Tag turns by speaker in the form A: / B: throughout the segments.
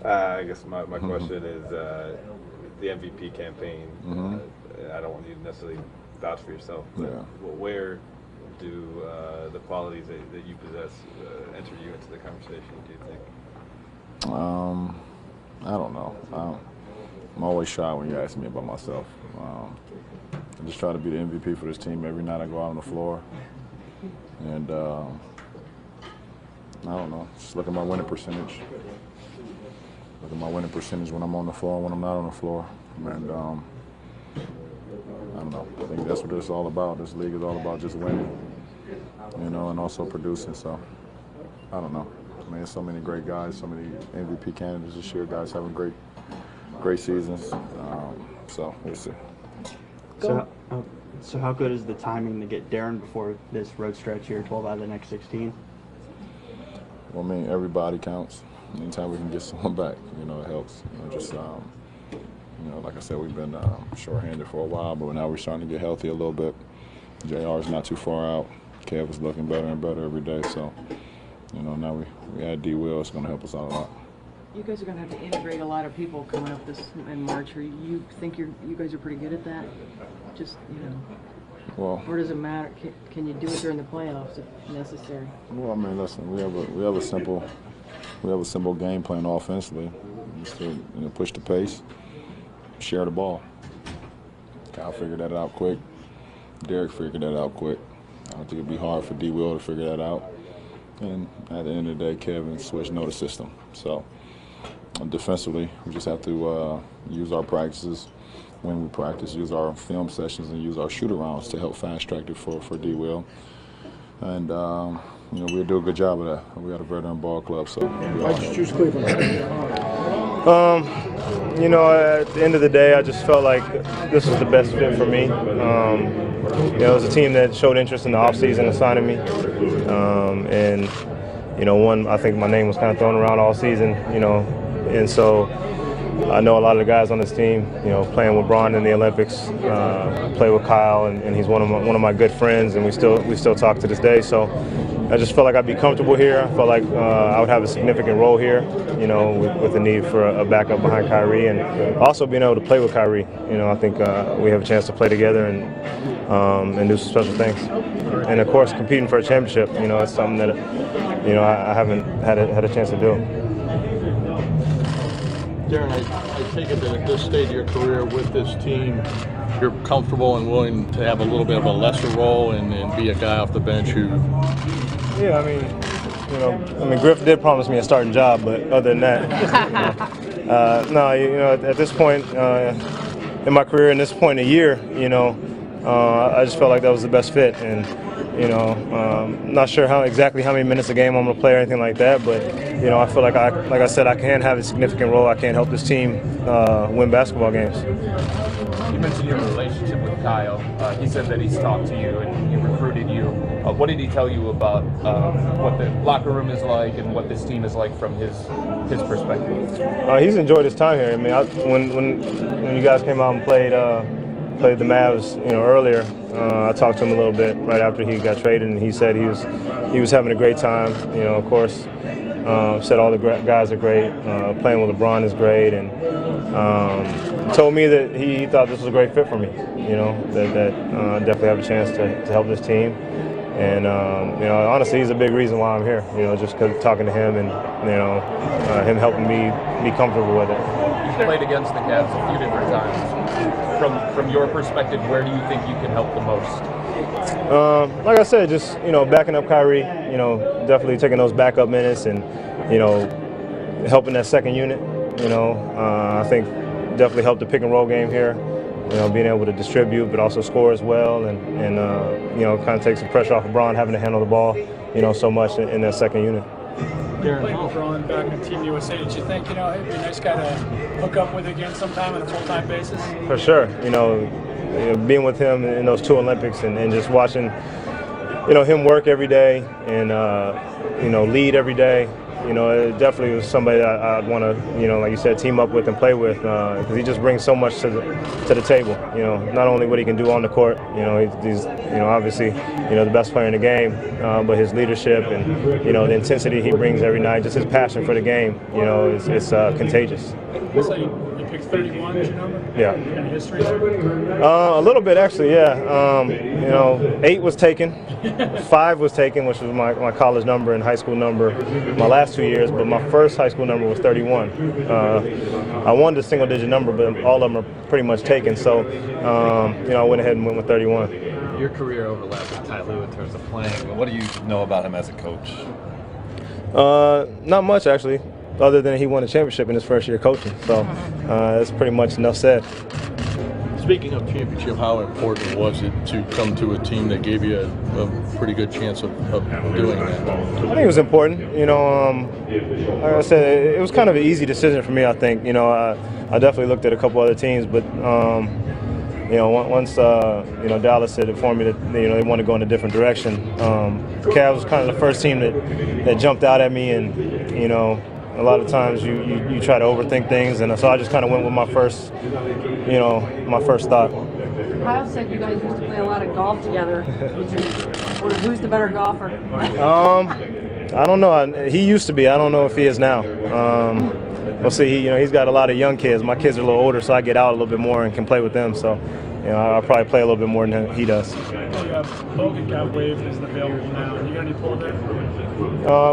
A: I guess my question is the MVP campaign. I don't want you to necessarily vouch for yourself, but where do the qualities that you possess enter you into the conversation, do you think?
B: I don't know. I'm always shy when you ask me about myself. I just try to be the MVP for this team every night I go out on the floor. And I don't know, just look at my winning percentage. Look at my winning percentage when I'm on the floor and when I'm not on the floor. And I don't know, I think that's what it's all about. This league is all about just winning, you know, and also producing. So I don't know. I mean, there's so many great guys, so many MVP candidates this year, guys having great seasons. So we'll see.
C: So how good is the timing to get Deron before this road stretch here, 12 out of the next 16?
B: Well, I mean, everybody counts. Anytime we can get someone back, you know, it helps. You know, just, you know, like I said, we've been short-handed for a while, but now we're starting to get healthy a little bit. JR is not too far out. Kev is looking better and better every day. So, you know, now we add D. Will. It's going to help us out a lot.
D: You guys are going to have to integrate a lot of people coming up in March. Or you think you guys are pretty good at that? Just, you know.
B: Well,
D: or does it matter? Can you do it during the playoffs if necessary?
B: Well, I mean, listen, we have a simple game plan offensively. Just to, you know, push the pace, share the ball. Kyle figured that out quick. Derek figured that out quick. I don't think it'd be hard for D. Will to figure that out. And at the end of the day, Kevin switched the system. So defensively, we just have to use our practices when we practice, use our film sessions, and use our shoot-arounds to help fast-track it for D. Will. And you know, we'll do a good job of that. We got a veteran ball club, so.
E: Why'd you choose Cleveland?
F: You know, at the end of the day, I just felt like this was the best fit for me. You know, it was a team that showed interest in the offseason in signing me. And, you know, I think my name was kind of thrown around all season, you know, and so I know a lot of the guys on this team, you know, playing with Bron in the Olympics, play with Kyle, and he's one of my good friends, and we still talk to this day. So I just felt like I'd be comfortable here. I felt like I would have a significant role here, you know, with the need for a backup behind Kyrie, and also being able to play with Kyrie. You know, I think we have a chance to play together and do some special things. And of course, competing for a championship, you know, it's something that, you know, I haven't had a chance to do.
E: Deron, I take it that at this stage of your career with this team, you're comfortable and willing to have a little bit of a lesser role and be a guy off the bench who.
F: Yeah, I mean, Griff did promise me a starting job, but other than that, no, you know, at this point in my career, in this point in the year, you know, I just felt like that was the best fit, and you know, not sure exactly how many minutes a game I'm going to play or anything like that, but you know, I feel like I said, I can have a significant role. I can help this team win basketball games.
G: You mentioned your relationship with Kyle. He said that he's talked to you and he recruited you. What did he tell you about what the locker room is like and what this team is like from his perspective?
F: He's enjoyed his time here. I mean, when you guys came out and played the Mavs, you know, earlier, I talked to him a little bit right after he got traded, and he said he was having a great time. You know, of course, said all the guys are great. Playing with LeBron is great, and told me that he thought this was a great fit for me. You know, that definitely have a chance to help this team. And you know, honestly, he's a big reason why I'm here. You know, just talking to him and you know, him helping me be comfortable with it.
G: You played against the Cavs a few different times. From your perspective, where do you think you can help the most?
F: Like I said, just, you know, backing up Kyrie. You know, definitely taking those backup minutes and, you know, helping that second unit. You know, I think definitely helped the pick and roll game here. You know, being able to distribute but also score as well, and you know, kind of take some pressure off of Bron having to handle the ball, you know, so much in that second unit.
H: Playing Lebron back in Team USA, did you think, you know, it'd be a nice guy to hook up with again sometime on a full-time basis?
F: For sure. You know, being with him in those two Olympics and just watching, you know, him work every day and, you know, lead every day, it definitely was somebody that I'd want to, like you said, team up with and play with, because he just brings so much to the table. Not only what he can do on the court, he's obviously, the best player in the game, but his leadership and, the intensity he brings every night, just his passion for the game, it's contagious.
H: So you picked 31 as your number?
F: Yeah.
H: Any history?
F: A little bit, actually, yeah. 8 was taken, 5 was taken, which was my college number and high school number my last 2 years, but my first high school number was 31. I wanted a single-digit number, but all of them are pretty much taken, so, I went ahead and went with 31.
I: Your career overlaps with Ty Lue in terms of playing, but what do you know about him as a coach?
F: Not much, actually, other than he won a championship in his first year coaching, so that's pretty much enough said.
E: Speaking of championship, how important was it to come to a team that gave you a pretty good chance of doing that?
F: I think it was important. Like I said, it was kind of an easy decision for me, I think. I definitely looked at a couple other teams, but once Dallas had informed me that they want to go in a different direction, the Cavs was kind of the first team that jumped out at me, and a lot of times you try to overthink things, and so I just kind of went with my first thought.
D: Kyle said you guys used to play a lot of golf together. Who's the better golfer?
F: I don't know. He used to be. I don't know if he is now. We'll see. He's got a lot of young kids. My kids are a little older, so I get out a little bit more and can play with them. So, I'll probably play a little bit more than he does.
H: Logan got waived and isn't available now. You got any pull there?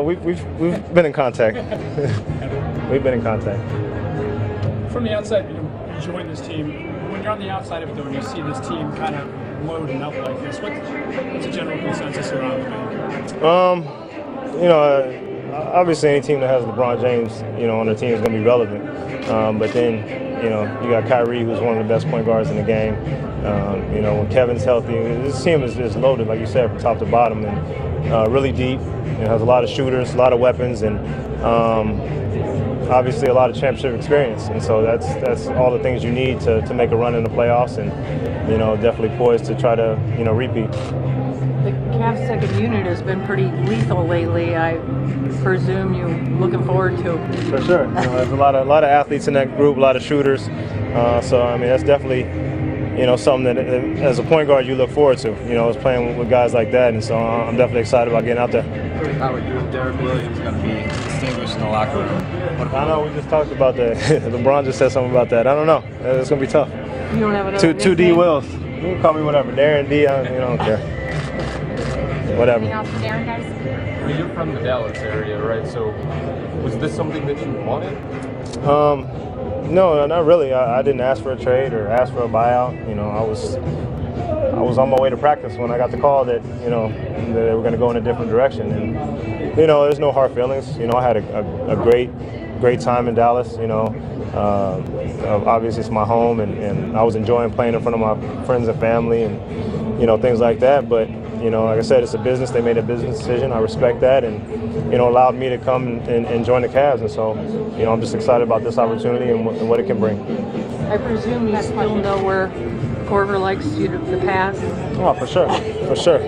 F: We've been in contact. We've been in contact.
H: From the outside, you joined this team. When you're on the outside of it, though, and you see this team kind of loading up like this, what's the general consensus around the league?
F: Obviously any team that has LeBron James, on their team is going to be relevant. But then, you got Kyrie, who's one of the best point guards in the game. When Kevin's healthy, this team is loaded, like you said, from top to bottom, and really deep. It has a lot of shooters, a lot of weapons, and obviously a lot of championship experience. And so that's all the things you need to make a run in the playoffs, and definitely poised to try to repeat.
D: The Cavs second unit has been pretty lethal lately. I presume you're looking forward to.
F: For sure, there's a lot of athletes in that group, a lot of shooters. So I mean, that's definitely something that as a point guard you look forward to. Is playing with guys like that, and so I'm definitely excited about getting out there.
I: How are you and Derek Williams going to be distinguished in the locker room?
F: I know we just talked about that. LeBron just said something about that. I don't know. It's going to be tough.
D: You don't have another
F: Two D Wills. You can call me whatever. Darren D. I don't care. Whatever.
G: Darren, guys? You're from the Dallas area, right? So was this something that you wanted?
F: No, not really. I didn't ask for a trade or ask for a buyout. I was on my way to practice when I got the call that that they were going to go in a different direction, and there's no hard feelings. I had a great time in Dallas. Obviously it's my home, and I was enjoying playing in front of my friends and family, and things like that. But like I said, it's a business. They made a business decision. I respect that, and allowed me to come and join the Cavs. And so I'm just excited about this opportunity and what it can bring.
D: I presume you still know where Corver likes you to pass.
F: Oh, for sure, for sure.